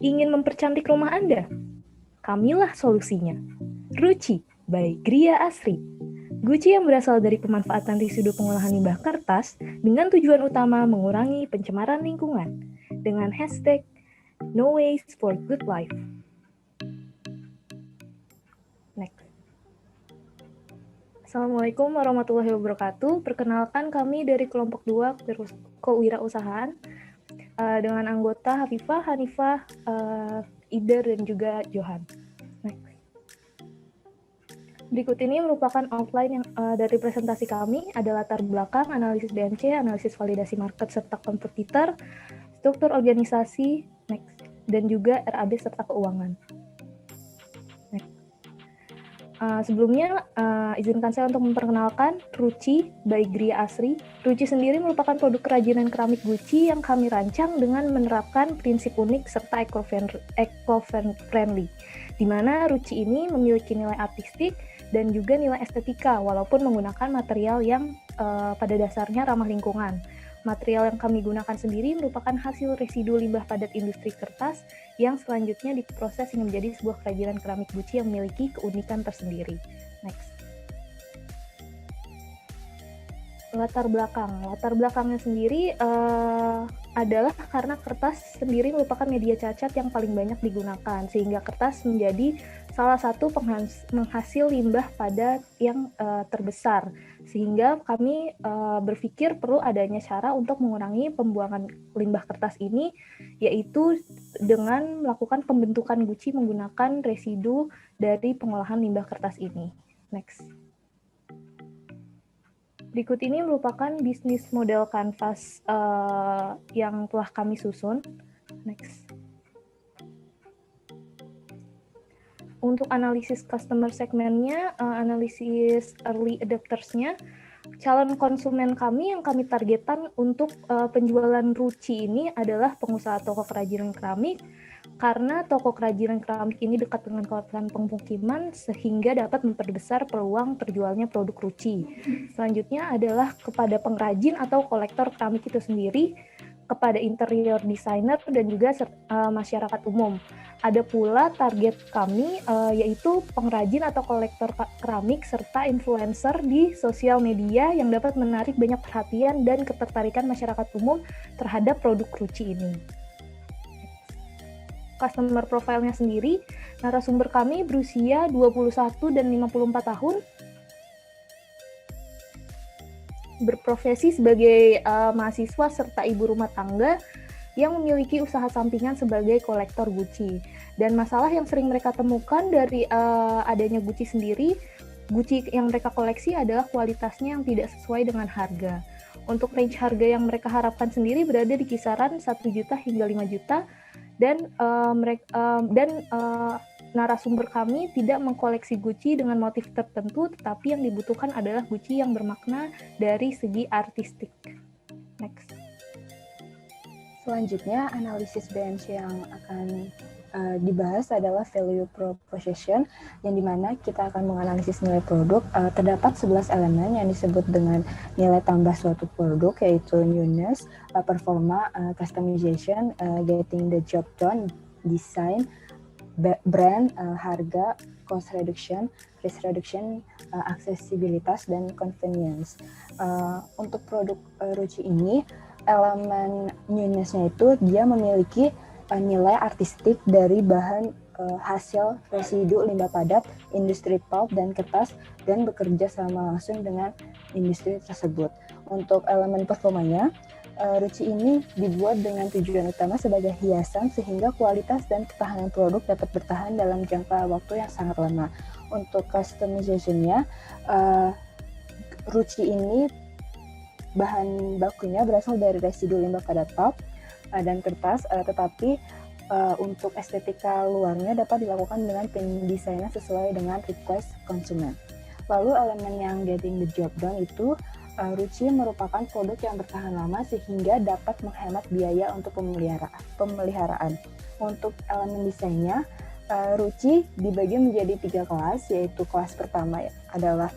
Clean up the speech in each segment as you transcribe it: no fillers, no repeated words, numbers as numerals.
Ingin mempercantik rumah Anda? Kamilah solusinya. Ruci by Gria Asri. Guci yang berasal dari pemanfaatan residu pengolahan limbah kertas dengan tujuan utama mengurangi pencemaran lingkungan dengan hashtag No Waste for Good Life. Next. Assalamualaikum warahmatullahi wabarakatuh. Perkenalkan kami dari kelompok 2 kewirausahaan dengan anggota Hafifah, Hanifah, Ida, dan juga Johan. Next. Berikut ini merupakan outline yang dari presentasi kami, ada latar belakang, analisis BNC, analisis validasi market serta kompetitor, struktur organisasi, next, dan juga RAB serta keuangan. Sebelumnya, izinkan saya untuk memperkenalkan Ruci by Gria Asri. Ruci sendiri merupakan produk kerajinan keramik Guci yang kami rancang dengan menerapkan prinsip unik serta eco-friendly, di mana Ruci ini memiliki nilai artistik dan juga nilai estetika, walaupun menggunakan material yang pada dasarnya ramah lingkungan. Material yang kami gunakan sendiri merupakan hasil residu limbah padat industri kertas yang selanjutnya diproses hingga menjadi sebuah kerajinan keramik Guci yang memiliki keunikan tersendiri. Next. Latar belakangnya sendiri adalah karena kertas sendiri merupakan media cacat yang paling banyak digunakan, sehingga kertas menjadi salah satu penghasil limbah padat yang terbesar, sehingga kami berpikir perlu adanya cara untuk mengurangi pembuangan limbah kertas ini, yaitu dengan melakukan pembentukan Guci menggunakan residu dari pengolahan limbah kertas ini. Next. Berikut ini merupakan bisnis model kanvas yang telah kami susun. Next. Untuk analisis customer segmennya, analisis early adopters-nya, calon konsumen kami yang kami targetkan untuk penjualan Ruci ini adalah pengusaha toko kerajinan keramik, karena toko kerajinan keramik ini dekat dengan kawasan pemukiman sehingga dapat memperbesar peluang terjualnya produk Ruci. Selanjutnya adalah kepada pengrajin atau kolektor keramik itu sendiri, kepada interior designer dan juga masyarakat umum. Ada pula target kami yaitu pengrajin atau kolektor keramik serta influencer di sosial media yang dapat menarik banyak perhatian dan ketertarikan masyarakat umum terhadap produk Ruci ini. Customer profile-nya sendiri, narasumber kami berusia 21 dan 54 tahun, berprofesi sebagai mahasiswa serta ibu rumah tangga yang memiliki usaha sampingan sebagai kolektor Guci. Dan masalah yang sering mereka temukan dari adanya Guci sendiri, Guci yang mereka koleksi adalah kualitasnya yang tidak sesuai dengan harga. Untuk range harga yang mereka harapkan sendiri berada di kisaran 1 juta hingga 5 juta, dan narasumber kami tidak mengkoleksi Guci dengan motif tertentu, tetapi yang dibutuhkan adalah Guci yang bermakna dari segi artistik. Next. Selanjutnya, analisis BNC yang akan dibahas adalah value proposition, yang dimana kita akan menganalisis nilai produk. Terdapat 11 elemen yang disebut dengan nilai tambah suatu produk, yaitu newness, performa, customization, getting the job done, design, brand, harga, cost reduction, risk reduction, aksesibilitas, dan convenience. Untuk produk Ruci ini, elemen newness-nya itu dia memiliki nilai artistik dari bahan hasil residu limbah padat, industri pulp dan kertas, dan bekerja sama langsung dengan industri tersebut. Untuk elemen performanya, Ruci ini dibuat dengan tujuan utama sebagai hiasan sehingga kualitas dan ketahanan produk dapat bertahan dalam jangka waktu yang sangat lama. Untuk customization-nya, Ruci ini bahan bakunya berasal dari residu limbah padat pulp dan kertas, tetapi untuk estetika luarnya dapat dilakukan dengan pendesainan sesuai dengan request konsumen. Lalu elemen yang getting the job done itu, Ruci merupakan produk yang bertahan lama sehingga dapat menghemat biaya untuk pemeliharaan. Untuk elemen desainnya, Ruci dibagi menjadi 3 kelas, yaitu kelas pertama adalah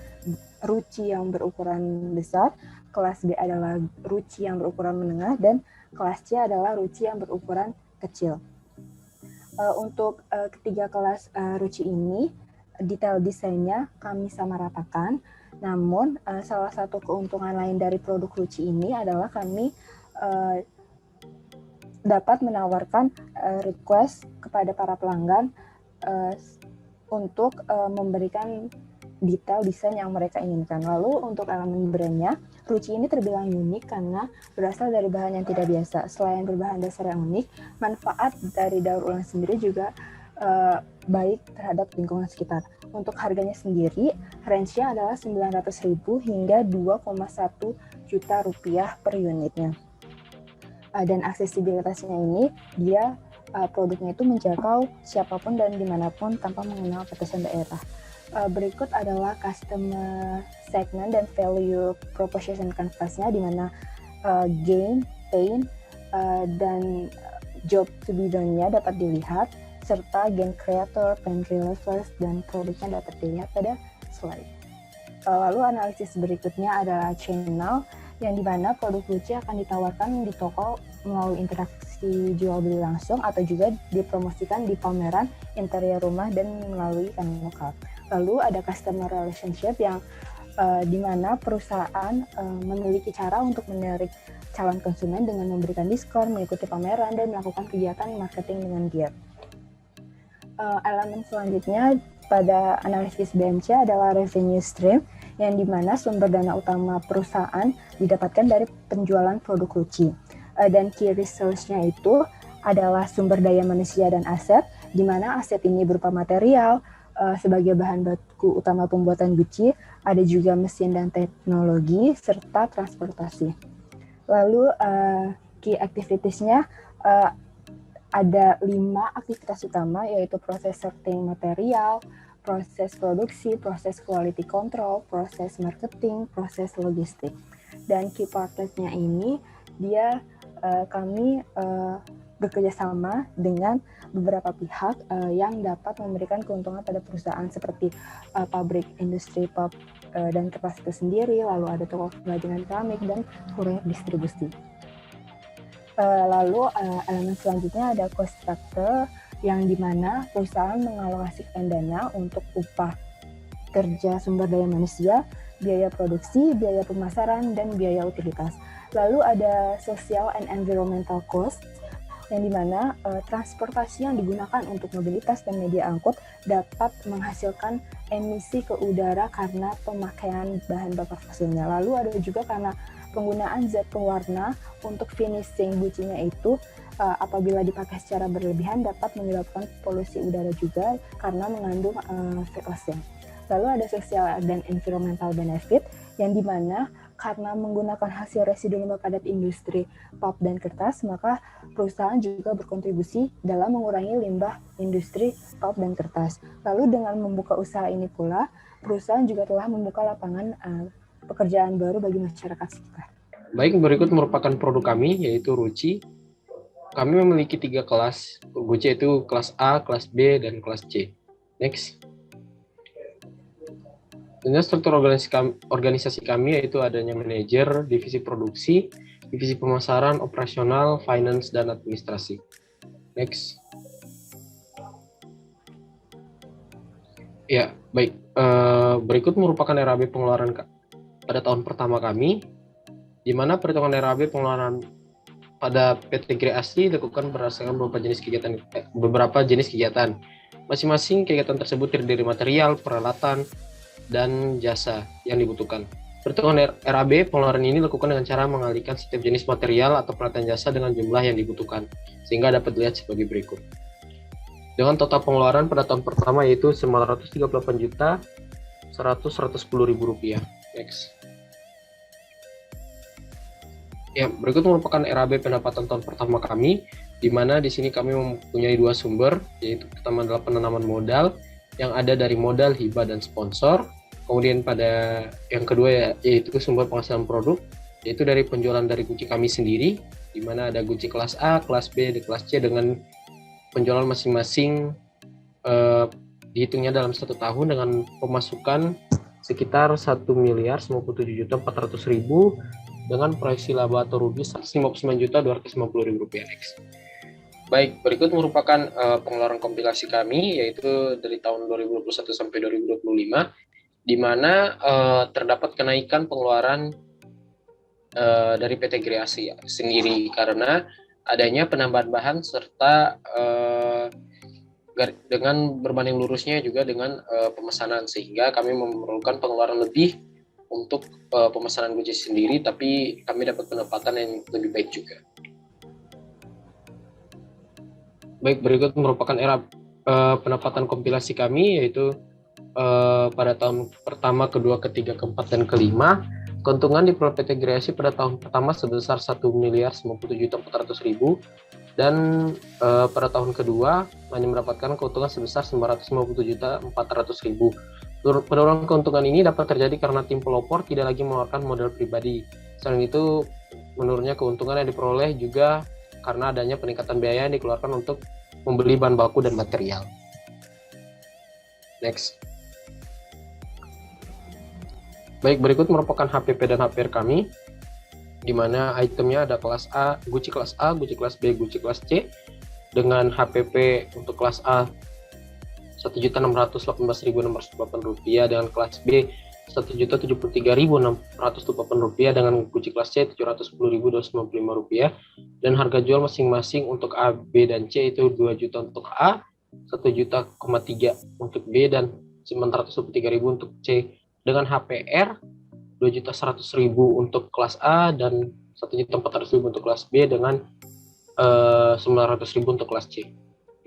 Ruci yang berukuran besar, kelas B adalah Ruci yang berukuran menengah, dan kelas C adalah Ruci yang berukuran kecil. Untuk ketiga kelas Ruci ini, detail desainnya kami samaratakan. Namun, salah satu keuntungan lain dari produk Ruci ini adalah kami dapat menawarkan request kepada para pelanggan untuk memberikan detail desain yang mereka inginkan. Lalu untuk elemen brandnya, Ruci ini terbilang unik karena berasal dari bahan yang tidak biasa. Selain berbahan dasar yang unik, manfaat dari daur ulang sendiri juga baik terhadap lingkungan sekitar. Untuk harganya sendiri, range-nya adalah 900.000 hingga 2,1 juta rupiah per unitnya. Dan aksesibilitasnya ini, dia produknya itu menjangkau siapapun dan dimanapun tanpa mengenal batasan daerah. Berikut adalah customer segment dan value proposition canvas-nya, di mana gain, pain, dan job to be done-nya dapat dilihat, serta gain creator, pain relievers, dan produknya dapat dilihat pada slide. Lalu analisis berikutnya adalah channel, yang dimana produk Ruci akan ditawarkan di toko melalui interaksi jual beli langsung atau juga dipromosikan di pameran interior rumah dan melalui kanal lokal. Lalu ada customer relationship yang dimana perusahaan memiliki cara untuk menarik calon konsumen dengan memberikan diskon, mengikuti pameran, dan melakukan kegiatan marketing dengan giat. Elemen selanjutnya pada analisis BMC adalah revenue stream, yang dimana sumber dana utama perusahaan didapatkan dari penjualan produk Ruci. Dan key resource-nya itu adalah sumber daya manusia dan aset, di mana aset ini berupa material sebagai bahan baku utama pembuatan guci, ada juga mesin dan teknologi, serta transportasi. Lalu key activities-nya ada 5 aktivitas utama, yaitu proses sorting material, proses produksi, proses quality control, proses marketing, proses logistik. Dan key partner-nya ini, dia kami bekerja sama dengan beberapa pihak yang dapat memberikan keuntungan pada perusahaan seperti pabrik industri pulp dan kertas itu sendiri, lalu ada toko kerajinan keramik dan kurir distribusi. Lalu elemen selanjutnya ada cost structure, yang dimana perusahaan mengalokasikan dana untuk upah kerja sumber daya manusia, biaya produksi, biaya pemasaran, dan biaya utilitas. Lalu ada social and environmental cost, yang dimana transportasi yang digunakan untuk mobilitas dan media angkut dapat menghasilkan emisi ke udara karena pemakaian bahan bakar fosilnya. Lalu ada juga karena penggunaan zat pewarna untuk finishing gucinya itu apabila dipakai secara berlebihan dapat menyebabkan polusi udara juga karena mengandung VOC. Lalu ada sosial dan environmental benefit, yang dimana karena menggunakan hasil residu limbah padat industri pulp dan kertas, maka perusahaan juga berkontribusi dalam mengurangi limbah industri pulp dan kertas. Lalu dengan membuka usaha ini pula, perusahaan juga telah membuka lapangan pekerjaan baru bagi masyarakat sekitar. Baik, berikut merupakan produk kami, yaitu Ruci. Kami memiliki 3 kelas Ruci, yaitu kelas A, kelas B, dan kelas C. Next. Dan struktur organisasi kami yaitu adanya manajer, divisi produksi, divisi pemasaran, operasional, finance, dan administrasi. Next. Ya, baik. Berikut merupakan RAB pengeluaran pada tahun pertama kami, di mana perhitungan RAB pengeluaran pada PT Grey Asli dilakukan berdasarkan beberapa jenis kegiatan. Masing-masing kegiatan tersebut terdiri dari material, peralatan, dan jasa yang dibutuhkan. Perhitungan RAB pengeluaran ini dilakukan dengan cara mengalihkan setiap jenis material atau peralatan jasa dengan jumlah yang dibutuhkan, sehingga dapat dilihat sebagai berikut. Dengan total pengeluaran pada tahun pertama yaitu Rp938.110.000. Next. Ya, berikut merupakan RAB pendapatan tahun pertama kami, di mana di sini kami mempunyai 2 sumber, yaitu pertama adalah penanaman modal yang ada dari modal, hibah, dan sponsor. Kemudian pada yang kedua yaitu sumber penghasilan produk, yaitu dari penjualan dari guci kami sendiri, di mana ada guci kelas A, kelas B, dan kelas C dengan penjualan masing-masing dihitungnya dalam 1 tahun dengan pemasukan sekitar 1.097.400.000 dengan proyeksi laba atau rugi Rp159.250.000. Baik, berikut merupakan pengeluaran kompilasi kami, yaitu dari tahun 2021 sampai 2025, di mana terdapat kenaikan pengeluaran dari PT Gri Asia sendiri karena adanya penambahan bahan serta dengan berbanding lurusnya juga dengan pemesanan, sehingga kami memerlukan pengeluaran lebih untuk pemesanan guci sendiri, tapi kami dapat pendapatan yang lebih baik juga. Baik, berikut merupakan era pendapatan kompilasi kami, yaitu pada tahun pertama, kedua, ketiga, keempat, dan kelima. Keuntungan diperoleh PT Gri Asia pada tahun pertama sebesar 1.097.400.000, dan pada tahun kedua hanya mendapatkan keuntungan sebesar 957.400.000. Penurunan keuntungan ini dapat terjadi karena tim pelopor tidak lagi mengeluarkan modal pribadi. Selain itu, menurunnya keuntungan yang diperoleh juga karena adanya peningkatan biaya yang dikeluarkan untuk membeli bahan baku dan material. Next. Baik, berikut merupakan HPP dan HPR kami, di mana itemnya ada kelas A, guci kelas A, guci kelas B, guci kelas C, dengan HPP untuk kelas A Rp1.618.608, dengan kelas B Rp1.073.628, dengan guci kelas C Rp710.295, dan harga jual masing-masing untuk A, B, dan C itu 2 juta untuk A, 1,3 juta untuk B, dan 923.000 untuk C, dengan HPR 2.100.000 untuk kelas A dan 1.400.000 untuk kelas B, dengan 900.000 untuk kelas C.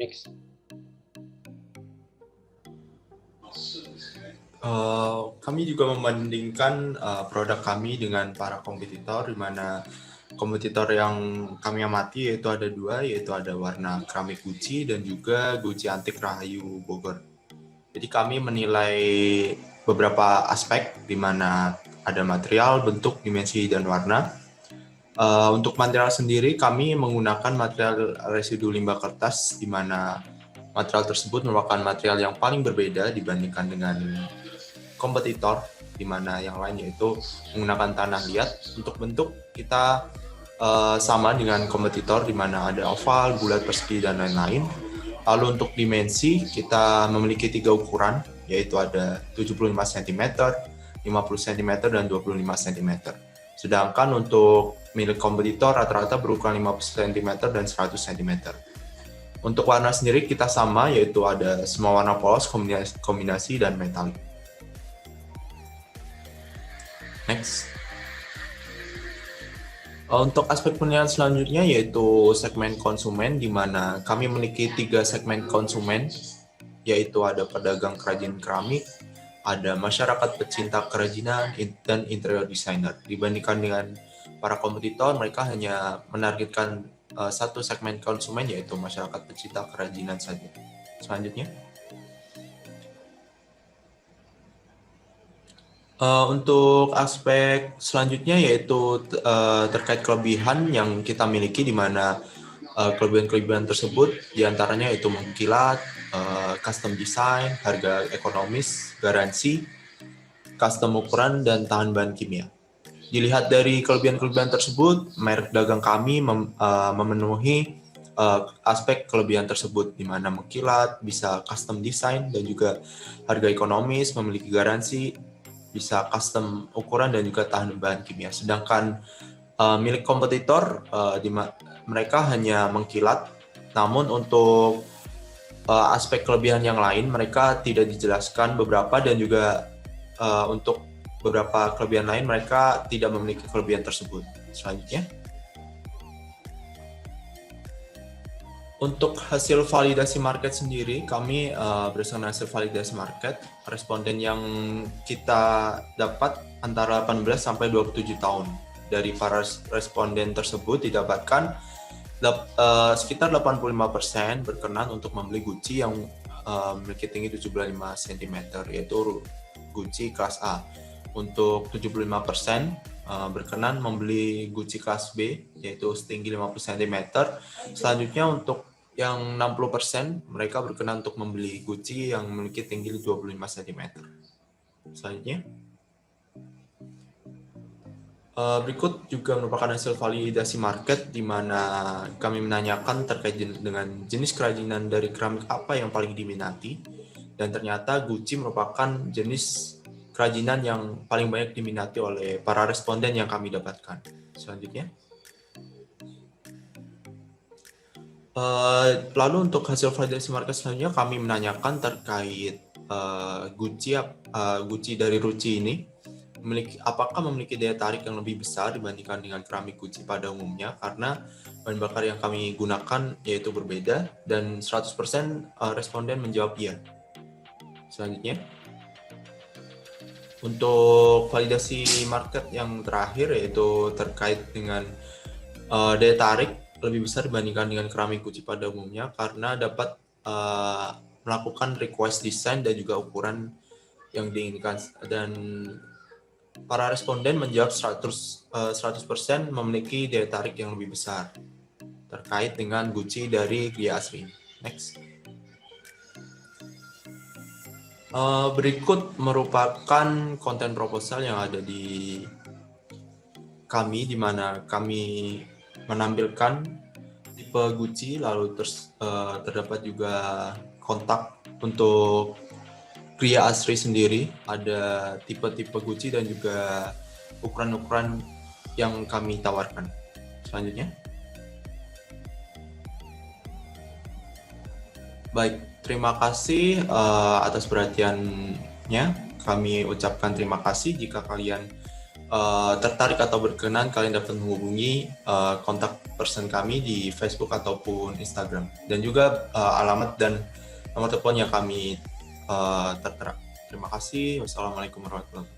Next. Kami juga membandingkan produk kami dengan para kompetitor, di mana kompetitor yang kami amati yaitu ada dua, yaitu ada warna keramik Gucci dan juga Gucci Antik Rahayu Bogor. Jadi kami menilai beberapa aspek, di mana ada material, bentuk, dimensi, dan warna. Untuk material sendiri, kami menggunakan material residu limbah kertas, di mana material tersebut merupakan material yang paling berbeda dibandingkan dengan kompetitor, di mana yang lain yaitu menggunakan tanah liat. Untuk bentuk, kita sama dengan kompetitor, di mana ada oval, bulat, persegi, dan lain-lain. Lalu untuk dimensi, kita memiliki 3 ukuran, yaitu ada 75 cm, 50 cm, dan 25 cm. Sedangkan untuk milik kompetitor rata-rata berukuran 50 cm dan 100 cm. Untuk warna sendiri kita sama, yaitu ada semua warna polos, kombinasi, dan metalik. Next. Untuk aspek penilaian selanjutnya yaitu segmen konsumen, di mana kami memiliki 3 segmen konsumen, yaitu ada pedagang kerajinan keramik, ada masyarakat pecinta kerajinan, dan interior designer. Dibandingkan dengan para kompetitor, mereka hanya menargetkan satu segmen konsumen, yaitu masyarakat pecinta kerajinan saja. Selanjutnya. Untuk aspek selanjutnya yaitu terkait kelebihan yang kita miliki, di mana kelebihan-kelebihan tersebut diantaranya itu mengkilat, custom design, harga ekonomis, garansi, custom ukuran, dan tahan bahan kimia. Dilihat dari kelebihan-kelebihan tersebut, merek dagang kami memenuhi aspek kelebihan tersebut, di mana mengkilat, bisa custom design, dan juga harga ekonomis, memiliki garansi, bisa custom ukuran, dan juga tahan bahan kimia. Sedangkan milik kompetitor, mereka hanya mengkilat, namun untuk aspek kelebihan yang lain mereka tidak dijelaskan beberapa, dan juga untuk beberapa kelebihan lain mereka tidak memiliki kelebihan tersebut. Selanjutnya. Untuk hasil validasi market sendiri, kami berdasarkan hasil validasi market, responden yang kita dapat antara 18 sampai 27 tahun. Dari para responden tersebut didapatkan sekitar 85% berkenan untuk membeli Gucci yang memiliki tinggi 75 cm, yaitu Gucci kelas A. Untuk 75% berkenan membeli Gucci kelas B, yaitu setinggi 50 cm. Selanjutnya untuk yang 60% mereka berkenan untuk membeli Gucci yang memiliki tinggi 25 cm. Selanjutnya. Berikut juga merupakan hasil validasi market di mana kami menanyakan terkait dengan jenis kerajinan dari keramik apa yang paling diminati, dan ternyata guci merupakan jenis kerajinan yang paling banyak diminati oleh para responden yang kami dapatkan. Selanjutnya. Lalu untuk hasil validasi market selanjutnya kami menanyakan terkait guci dari Ruci ini apakah memiliki daya tarik yang lebih besar dibandingkan dengan keramik guci pada umumnya, karena bahan bakar yang kami gunakan yaitu berbeda dan 100% responden menjawab iya. Selanjutnya, untuk validasi market yang terakhir yaitu terkait dengan daya tarik lebih besar dibandingkan dengan keramik guci pada umumnya karena dapat melakukan request design dan juga ukuran yang diinginkan, dan para responden menjawab 100% memiliki daya tarik yang lebih besar terkait dengan guci dari Gria Asri. Next. Berikut merupakan konten proposal yang ada di kami, di mana kami menampilkan tipe guci, lalu terdapat juga kontak untuk Gria Asri sendiri, ada tipe-tipe guci dan juga ukuran-ukuran yang kami tawarkan. Selanjutnya. Baik, terima kasih atas perhatiannya. Kami ucapkan terima kasih. Jika kalian tertarik atau berkenan, kalian dapat menghubungi kontak person kami di Facebook ataupun Instagram. Dan juga alamat dan nomor telepon yang kami tertera. Terima kasih. Wassalamualaikum warahmatullahi wabarakatuh.